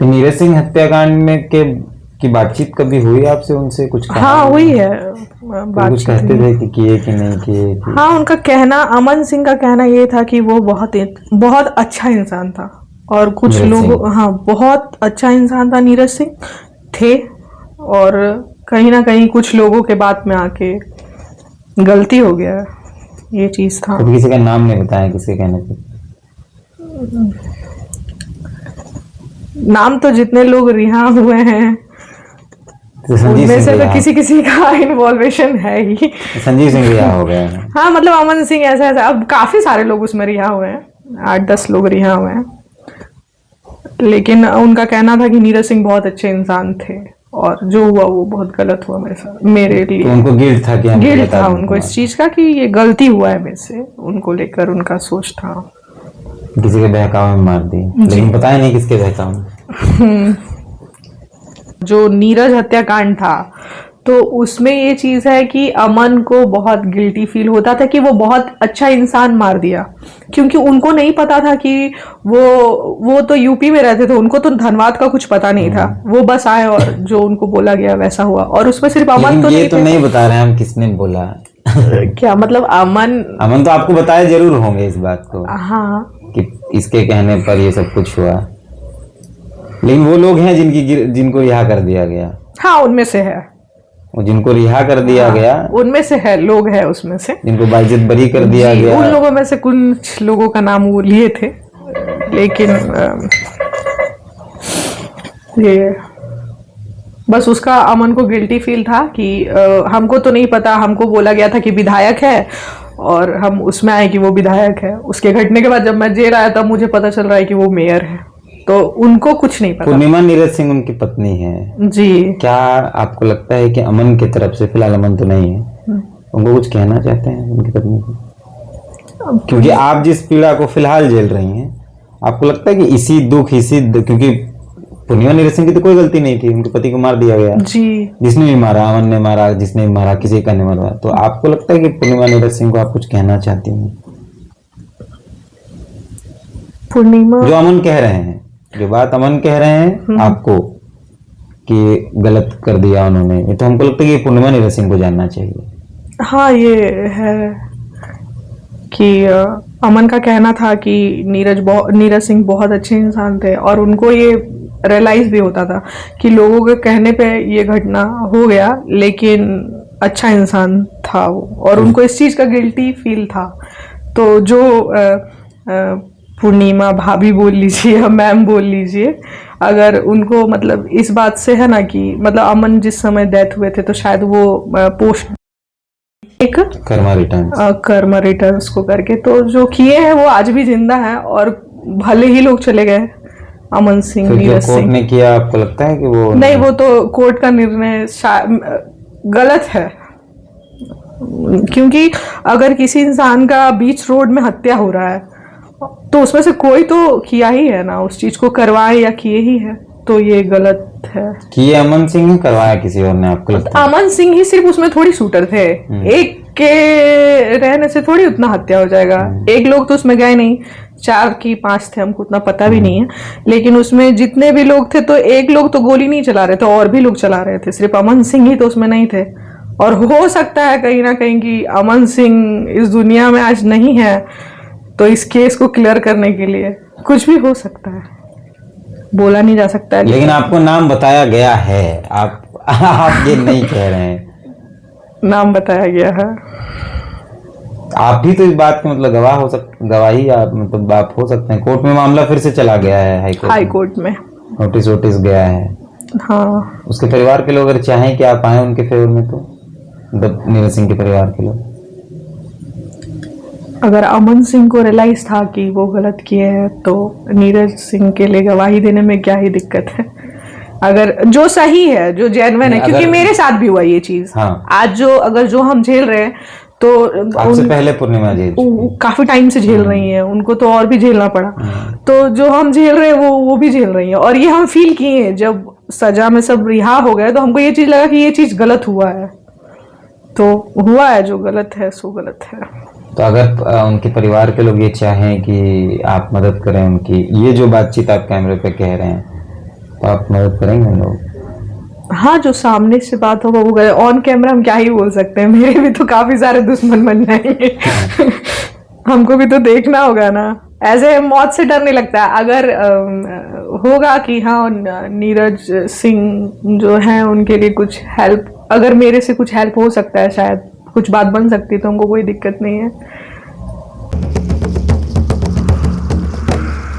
नीरज सिंह हत्याकांड में की बातचीत कभी हुई आपसे, उनसे कुछ कहा? हाँ हुई है तो कुछ कहते थे कि किए कि नहीं किए? हाँ, उनका कहना, अमन सिंह का कहना ये था कि वो बहुत अच्छा इंसान था, और कुछ लोग, हाँ बहुत अच्छा इंसान था नीरज सिंह थे, और कहीं ना कहीं कुछ लोगों के बात में आके गलती हो गया, ये चीज था। तो किसी का नाम नहीं बताया किसके कहने पे? नाम तो जितने लोग रिहा हुए हैं तो उनमें से तो किसी किसी का इन्वॉल्वेशन है ही। संजीव सिंह रिहा हो गए हैं। हाँ मतलब अमन सिंह ऐसा ऐसा, अब काफी सारे लोग उसमें रिहा हुए हैं, 8-10 लोग रिहा हुए हैं, लेकिन उनका कहना था कि नीरज सिंह बहुत अच्छे इंसान थे, और जो हुआ वो बहुत गलत हुआ मेरे साथ, मेरे लिए। तो उनको गिल्ट था कि गिल्ट था उनको इस चीज का कि ये गलती हुआ है मेरे से, उनको लेकर उनका सोच था। किसी के बहकावे में मार दी, लेकिन पता ही नहीं किसके बहकावे में। जो नीरज हत्याकांड था तो उसमें ये चीज है कि अमन को बहुत गिल्टी फील होता था कि वो बहुत अच्छा इंसान मार दिया, क्योंकि उनको नहीं पता था कि वो तो यूपी में रहते थे, उनको तो धनबाद का कुछ पता नहीं था, वो बस आए और जो उनको बोला गया वैसा हुआ, और उसमें सिर्फ अमन तो ये तो नहीं बता रहे हम किसने बोला। क्या मतलब अमन तो आपको बताए जरूर होंगे इस बात को, हाँ कि इसके कहने पर ये सब कुछ हुआ, लेकिन वो लोग हैं जिनको रिहा कर दिया गया। हाँ उनमें से है, वो जिनको रिहा कर दिया गया उनमें से है, लोग हैं उसमें से जिनको बाइज्जत बरी कर दिया गया, उन लोगों में से कुछ लोगों का नाम वो लिए थे, लेकिन ये बस उसका अमन को गिल्टी फील था कि हमको तो नहीं पता, हमको बोला गया था कि विधायक है, और हम उसमें आए कि वो विधायक है, उसके घटने के बाद जब मैं जेल आया तब मुझे पता चल रहा है कि वो मेयर है, तो उनको कुछ नहीं पता। पूर्णिमा नीरज सिंह उनकी पत्नी है जी। क्या आपको लगता है कि अमन की तरफ से, फिलहाल अमन तो नहीं है, उनको कुछ कहना चाहते हैं उनकी पत्नी को? क्योंकि आप जिस पीड़ा को फिलहाल झेल रही हैं, आपको लगता है कि इसी दुख क्योंकि पूर्णिमा नीरज सिंह की तो कोई गलती नहीं थी, उनके पति को मार दिया गया जी, जिसने भी मारा, अमन ने मारा, जिसने भी मारा, किसी का नहीं मारा, तो आपको लगता है कि पूर्णिमा नीरज सिंह को आप कुछ कहना चाहती हैं? पूर्णिमा जो अमन कह रहे हैं, जो बात अमन कह रहे हैं आपको कि गलत कर दिया उन्होंने, ये तो हमको लगता है कि पूर्णिमा नीरज सिंह को जानना चाहिए। हाँ ये है कि अमन का कहना था कि नीरज सिंह बहुत अच्छे इंसान थे, और उनको ये रियलाइज भी होता था कि लोगों के कहने पे ये घटना हो गया, लेकिन अच्छा इंसान था वो, और उनको इस चीज का गिल्टी फील था। तो जो पूर्णिमा भाभी बोल लीजिए या मैम बोल लीजिए, अगर उनको मतलब इस बात से है ना कि मतलब अमन जिस समय डेथ हुए थे तो शायद वो पोस्ट एक कर्मा रिटर्न्स को करके, तो जो किए हैं वो आज भी जिंदा है, और भले ही लोग चले गए अमन सिंह, नीरज सिंह कोर्ट ने किया, आपको लगता है कि वो नहीं, वो तो कोर्ट का निर्णय गलत है, क्योंकि अगर किसी इंसान का बीच रोड में हत्या हो रहा है तो उसमें से कोई तो किया ही है ना, उस चीज को करवाए या किए ही है, तो ये गलत है कि ये अमन सिंह ने करवाया, किसी और ने? आपको लगता है अमन सिंह ही सिर्फ उसमें थोड़ी शूटर थे, एक के रहने से थोड़ी उतना हत्या हो जाएगा, एक लोग तो उसमें गए नहीं, 4 की 5 थे, हमको उतना पता भी नहीं है, लेकिन उसमें जितने भी लोग थे तो एक लोग तो गोली नहीं चला रहे थे, और भी लोग चला रहे थे, सिर्फ अमन सिंह ही तो उसमें नहीं थे। और हो सकता है कहीं ना कहीं कि अमन सिंह इस दुनिया में आज नहीं है, तो इस केस को क्लियर करने के लिए कुछ भी हो सकता है, बोला नहीं जा सकता है, लेकिन आपको नाम बताया गया है, आप ये नहीं कह रहे हैं, नाम बताया गया है। आप भी तो इस बात के मतलब गवाही आप मतलब आप हो सकते हैं। कोर्ट में मामला फिर से चला गया है, हाई कोर्ट में नोटिस गया है। हाँ, उसके परिवार के लोग अगर चाहें कि आप आए उनके फेवर में, तो मतलब नीरज सिंह के परिवार के लोग, अगर अमन सिंह को रियलाइज था कि वो गलत किए हैं तो नीरज सिंह के लिए गवाही देने में क्या ही दिक्कत है, अगर जो सही है, जो जेन्युइन है, क्योंकि मेरे साथ भी हुआ ये चीज। हाँ। आज जो हम झेल रहे हैं, तो आपसे पहले पूर्णिमा जेल काफी टाइम से झेल रही हैं, उनको तो और भी झेलना पड़ा, तो जो हम झेल रहे हैं वो भी झेल रही हैं, और ये हम फील किए हैं जब सजा में सब रिहा हो गए, तो हमको ये चीज लगा कि ये चीज गलत हुआ है, तो हुआ है, जो गलत है सो गलत है। तो अगर उनके परिवार के लोग ये चाहें कि आप मदद करें उनकी, ये जो बातचीत आप कैमरे पे कह रहे हैं, तो आप मदद करेंगे उन लोग? हाँ, जो सामने से बात होगा वो करे। ऑन कैमरा हम क्या ही बोल सकते हैं, मेरे भी तो काफी सारे दुश्मन बन जाएंगे। हमको भी तो देखना होगा ना। ऐसे मौत से डर नहीं लगता। अगर होगा कि हाँ नीरज सिंह जो है उनके लिए कुछ हेल्प, अगर मेरे से कुछ हेल्प हो सकता है, शायद कुछ बात बन सकती है, तो हमको कोई दिक्कत नहीं है।